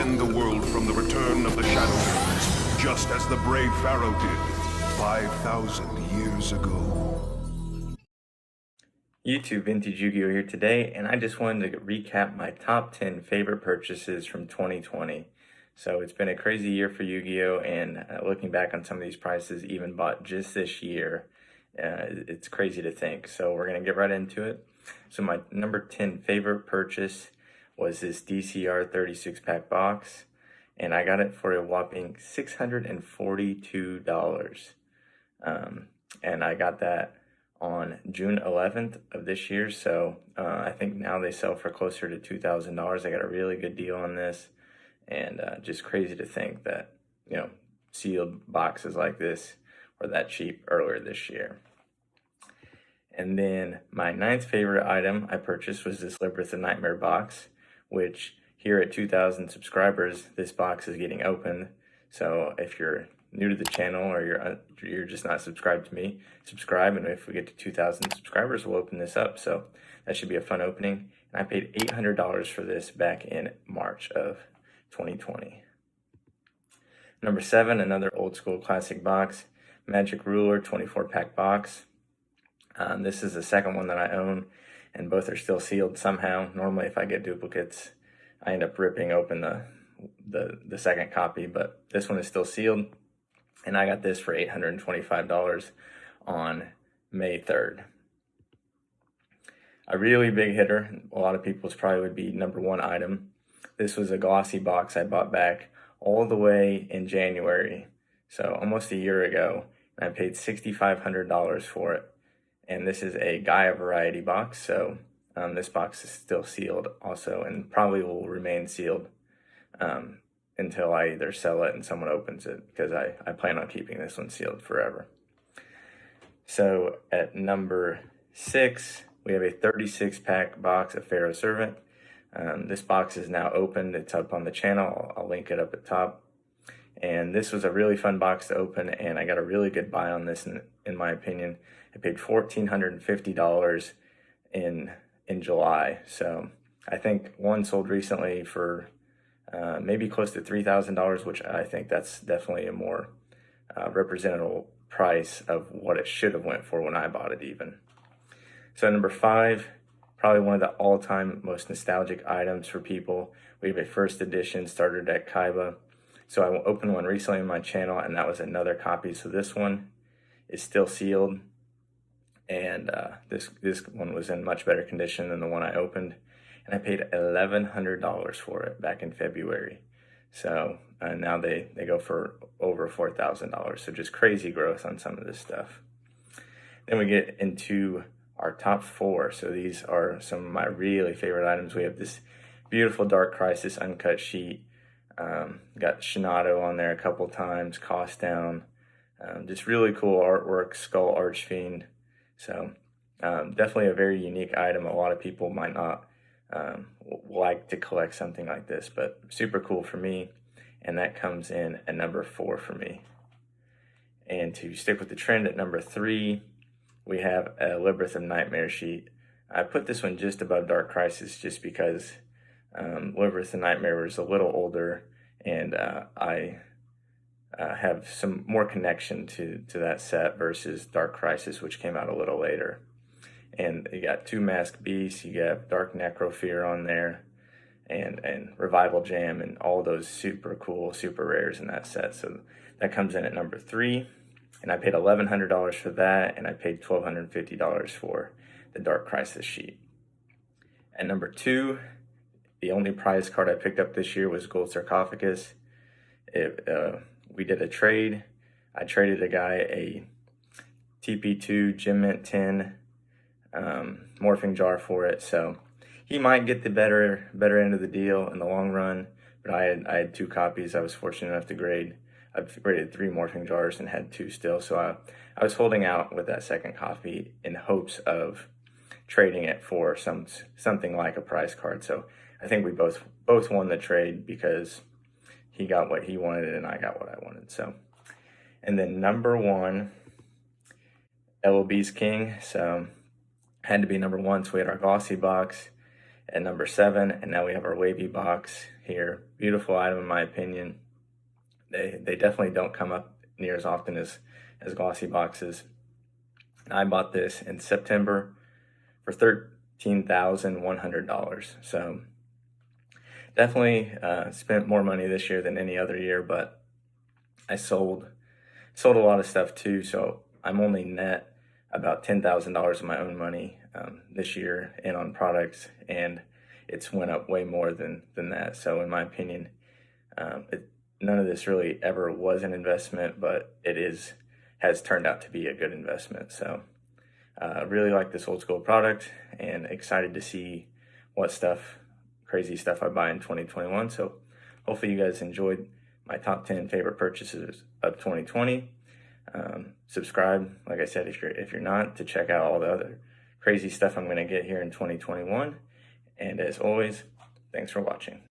defend the world from the return of the Shadowlands, just as the brave Pharaoh did 5,000 years ago. YouTube, Vintage Yu-Gi-Oh here today, and I just wanted to recap my top 10 favorite purchases from 2020. So it's been a crazy year for Yu-Gi-Oh, and looking back on some of these prices even bought just this year, it's crazy to think. So we're going to get right into it. So my number 10 favorite purchase was this DCR 36-pack box, and I got it for a whopping $642. And I got that on June 11th of this year, so I think now they sell for closer to $2,000. I got a really good deal on this, and just crazy to think that, sealed boxes like this were that cheap earlier this year. And then my ninth favorite item I purchased was this Labyrinth of Nightmare box, which here at 2,000 subscribers, this box is getting opened. So if you're new to the channel or you're just not subscribed to me, subscribe, and if we get to 2,000 subscribers, we'll open this up. So that should be a fun opening. And I paid $800 for this back in March of 2020. Number 7, another old school classic box, Magic Ruler 24-pack box. This is the second one that I own, and both are still sealed somehow. Normally, if I get duplicates, I end up ripping open the second copy, but this one is still sealed, and I got this for $825 on May 3rd. A really big hitter, a lot of people's probably would be number 1 item. This was a glossy box I bought back all the way in January, so almost a year ago, and I paid $6,500 for it. And this is a Gaia variety box, so this box is still sealed also, and probably will remain sealed until I either sell it and someone opens it, because I plan on keeping this one sealed forever. So at number 6, we have a 36-pack box of Pharaoh Servant. This box is now opened. It's up on the channel. I'll link it up at top. And this was a really fun box to open, and I got a really good buy on this, in my opinion. I paid $1,450 in July. So I think one sold recently for maybe close to $3,000, which I think that's definitely a more representative price of what it should have went for when I bought it even. So number 5, probably one of the all-time most nostalgic items for people. We have a first edition starter deck Kaiba. So I opened one recently on my channel, and that was another copy. So this one is still sealed, and this one was in much better condition than the one I opened, and I paid $1,100 for it back in February. So now they go for over $4,000. So just crazy growth on some of this stuff. Then we get into our top 4. So these are some of my really favorite items. We have this beautiful Dark Crisis uncut sheet. Got Shinato on there a couple times, Cost Down. Just really cool artwork, Skull Archfiend. So definitely a very unique item. A lot of people might not like to collect something like this, but super cool for me. And that comes in at number 4 for me. And to stick with the trend, at number 3, we have a Labyrinth of Nightmare sheet. I put this one just above Dark Crisis just because Labyrinth of Nightmare was a little older, and I have some more connection to that set versus Dark Crisis, which came out a little later. And you got 2 Masked Beasts, you got Dark Necrofear on there, and Revival Jam, and all those super cool, super rares in that set. So that comes in at number 3, and I paid $1,100 for that, and I paid $1,250 for the Dark Crisis sheet. At number 2, the only prize card I picked up this year was Gold Sarcophagus. We did a trade. I traded a guy a TP2 Gem Mint 10 morphing jar for it, so he might get the better end of the deal in the long run. But I had 2 copies. I was fortunate enough to grade. I've graded 3 morphing jars and had 2 still, so I was holding out with that second copy in hopes of trading it for something like a prize card. So I think we both won the trade because he got what he wanted and I got what I wanted. So, and then number 1, LOB's King. So had to be number 1. So we had our glossy box, at number 7, and now we have our wavy box here. Beautiful item in my opinion. They definitely don't come up near as often as glossy boxes. And I bought this in September for $13,100. So definitely spent more money this year than any other year, but I sold a lot of stuff too. So I'm only net about $10,000 of my own money this year in on products, and it's went up way more than that. So in my opinion, none of this really ever was an investment, but has turned out to be a good investment. So really like this old school product, and excited to see what crazy stuff I buy in 2021. So hopefully you guys enjoyed my top 10 favorite purchases of 2020. Subscribe, like I said, if you're not, to check out all the other crazy stuff I'm going to get here in 2021. And as always, thanks for watching.